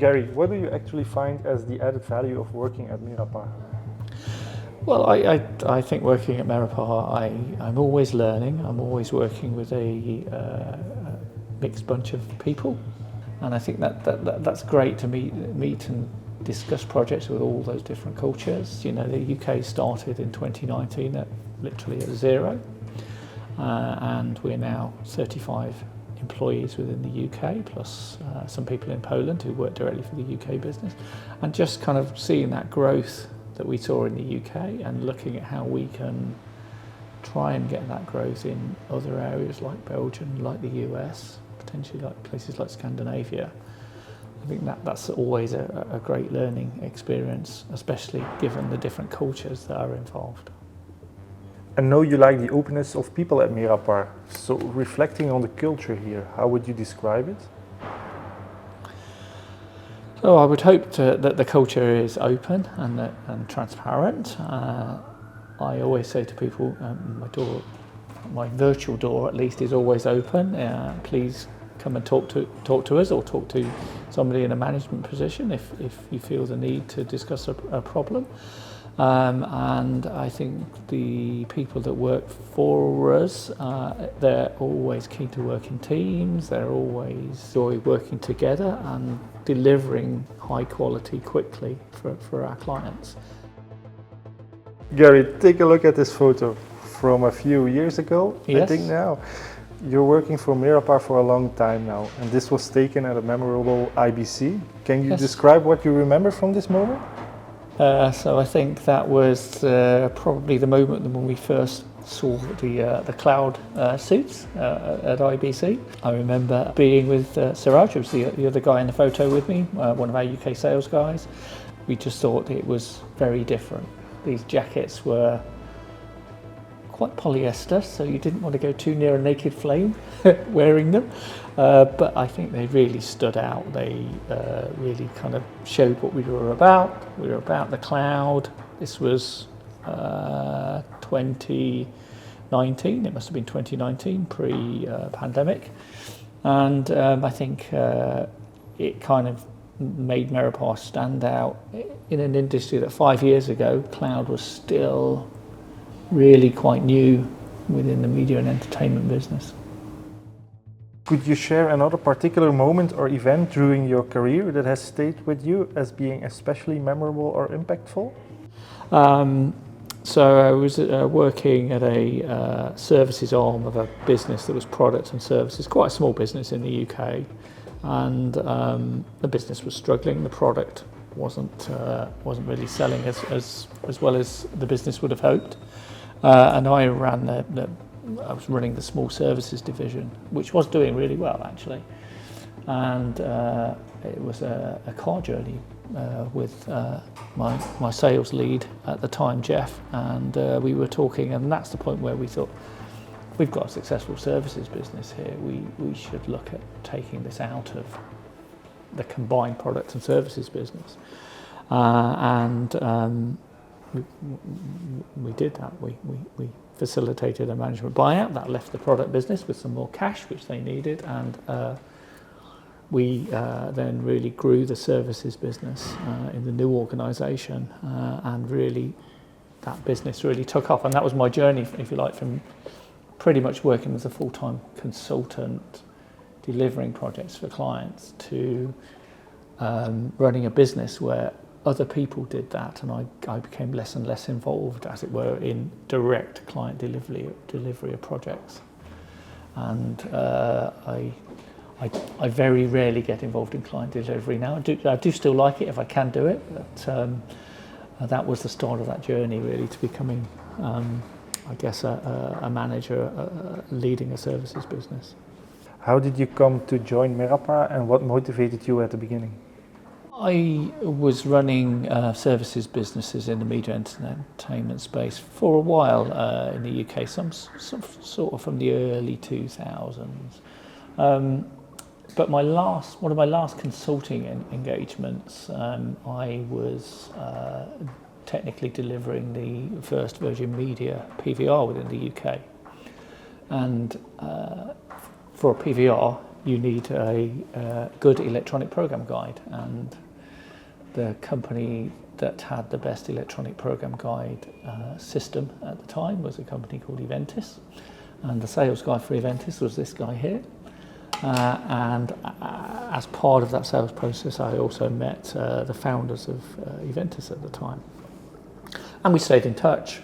Gary, what do you actually find as the added value of working at Merapar? Well, I think working at Merapar, I'm always learning. I'm always working with a mixed bunch of people, and I think that's great to meet and discuss projects with all those different cultures. You know, the UK started in 2019 at literally at zero, and we're now 35 employees within the UK, plus some people in Poland who work directly for the UK business, and just kind of seeing that growth that we saw in the UK and looking at how we can try and get that growth in other areas like Belgium, like the US, potentially like places like Scandinavia. I think that's always a great learning experience, especially given the different cultures that are involved. I know you like the openness of people at Merapar, so reflecting on the culture here, how would you describe it? So I would hope that the culture is open and transparent. I always say to people, my virtual door at least is always open. Please come and talk to us or talk to somebody in a management position if you feel the need to discuss a problem. And I think the people that work for us, they're always keen to work in teams, they're always enjoy working together and delivering high quality quickly for our clients. Gary, take a look at this photo from a few years ago, Yes. I think now. You're working for Merapar for a long time now, and this was taken at a memorable IBC. Can you Yes. describe what you remember from this moment? So I think that was probably the moment when we first saw the cloud suits at IBC. I remember being with Siraj, who was the other guy in the photo with me, one of our UK sales guys. We just thought it was very different. These jackets were quite polyester, so you didn't want to go too near a naked flame wearing them. But I think they really stood out. They really kind of showed what we were about. We were about the cloud. This was 2019. It must have been 2019, pre-pandemic. And I think it kind of made Merapar stand out in an industry that 5 years ago, cloud was still really quite new within the media and entertainment business. Could you share another particular moment or event during your career that has stayed with you as being especially memorable or impactful? So I was working at a services arm of a business that was products and services, quite a small business in the UK, and the business was struggling. The product wasn't really selling as well as the business would have hoped. And I was running the small services division, which was doing really well actually. And it was a car journey with my sales lead at the time, Jeff, and we were talking, and that's the point where we thought, we've got a successful services business here, we should look at taking this out of the combined products and services business. We did that. We facilitated a management buyout that left the product business with some more cash, which they needed, and we then really grew the services business in the new organisation, and really that business really took off. And that was my journey, if you like, from pretty much working as a full-time consultant, delivering projects for clients, to running a business where other people did that, and I became less and less involved, as it were, in direct client delivery of projects. And I very rarely get involved in client delivery now. I do still like it if I can do it, but that was the start of that journey, really, to becoming, I guess, a manager leading a services business. How did you come to join Merapar, and what motivated you at the beginning? I was running services businesses in the media entertainment space for a while in the UK, some sort of from the early 2000s. But one of my last consulting engagements, I was technically delivering the first Virgin Media PVR within the UK. And for a PVR, you need a good electronic program guide, and the company that had the best electronic program guide system at the time was a company called Eventis, and the sales guy for Eventis was this guy here. And as part of that sales process, I also met the founders of Eventis at the time, and we stayed in touch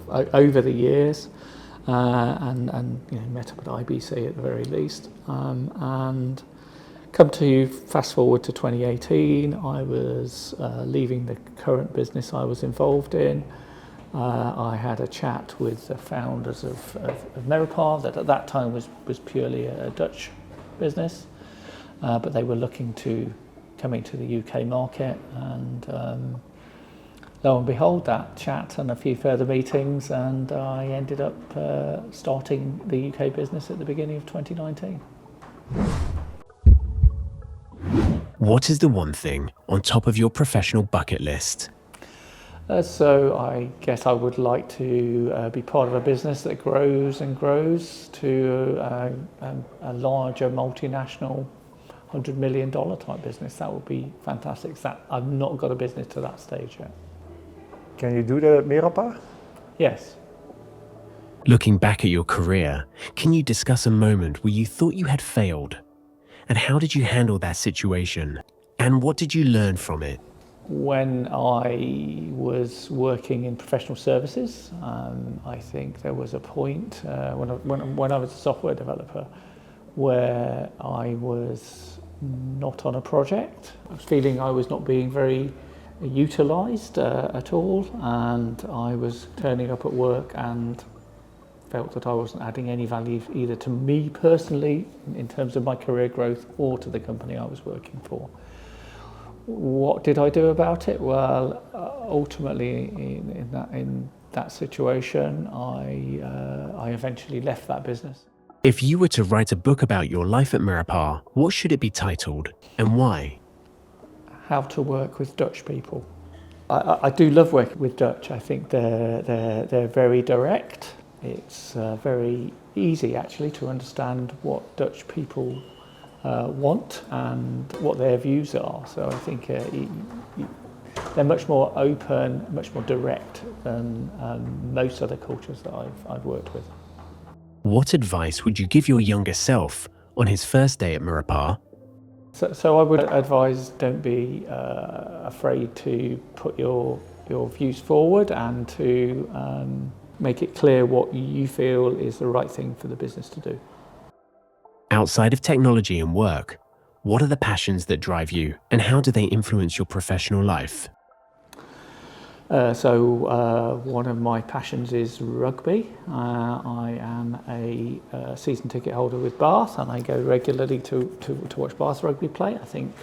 over the years, and you know, met up at IBC at the very least, and come to fast forward to 2018. I was leaving the current business I was involved in. I had a chat with the founders of Merapar, that at that time was purely a Dutch business, but they were looking to come into the UK market, and lo and behold, that chat and a few further meetings, and I ended up starting the UK business at the beginning of 2019. What is the one thing on top of your professional bucket list? So I guess I would like to be part of a business that grows and grows to a larger multinational $100 million type business. That would be fantastic. I've not got a business to that stage yet. Can you do that at Merapar? Yes. Looking back at your career, can you discuss a moment where you thought you had failed? And how did you handle that situation? And what did you learn from it? When I was working in professional services, I think there was a point when I was a software developer where I was not on a project. I was feeling I was not being very utilised at all, and I was turning up at work and felt that I wasn't adding any value either to me personally in terms of my career growth or to the company I was working for. What did I do about it? Well, ultimately, in that situation, I eventually left that business. If you were to write a book about your life at Merapar, what should it be titled and why? How to work with Dutch people. I do love working with Dutch. I think they're very direct. It's very easy actually to understand what Dutch people want and what their views are. So I think they're much more open, much more direct than most other cultures that I've worked with. What advice would you give your younger self on his first day at Merapar? So I would advise, don't be afraid to put your views forward and to make it clear what you feel is the right thing for the business to do. Outside of technology and work, what are the passions that drive you and how do they influence your professional life? So one of my passions is rugby. I am a season ticket holder with Bath, and I go regularly to watch Bath rugby play. I think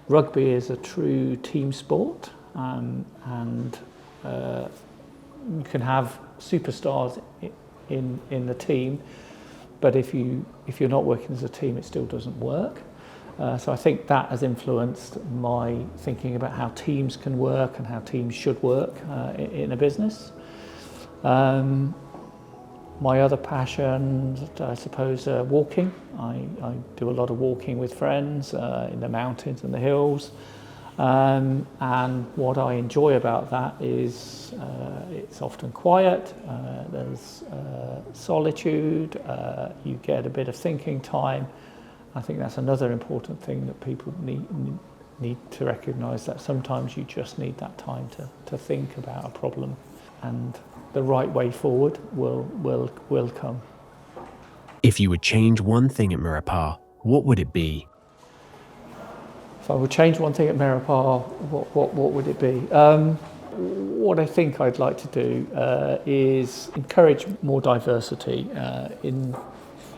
rugby is a true team sport, and you can have superstars in the team, but if you're not working as a team, it still doesn't work. So I think that has influenced my thinking about how teams can work and how teams should work in a business. My other passion, I suppose, walking. I do a lot of walking with friends in the mountains and the hills. And what I enjoy about that is it's often quiet, there's solitude, you get a bit of thinking time. I think that's another important thing that people need to recognise, that sometimes you just need that time to think about a problem, and the right way forward will come. If you would change one thing at Merapar, what would it be? If I would change one thing at Merapar, what would it be? What I think I'd like to do is encourage more diversity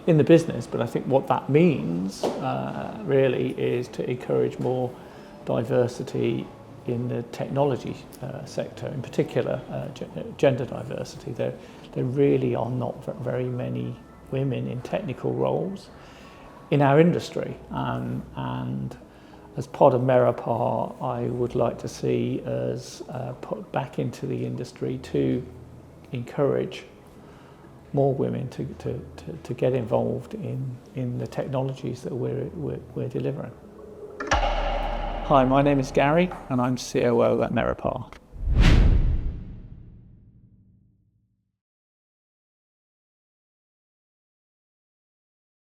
in the business, but I think what that means really is to encourage more diversity in the technology sector, in particular gender diversity. There really are not very many women in technical roles in our industry, and as part of Merapar, I would like to see us put back into the industry to encourage more women to get involved in the technologies that we're delivering. Hi, my name is Gary and I'm COO at Merapar.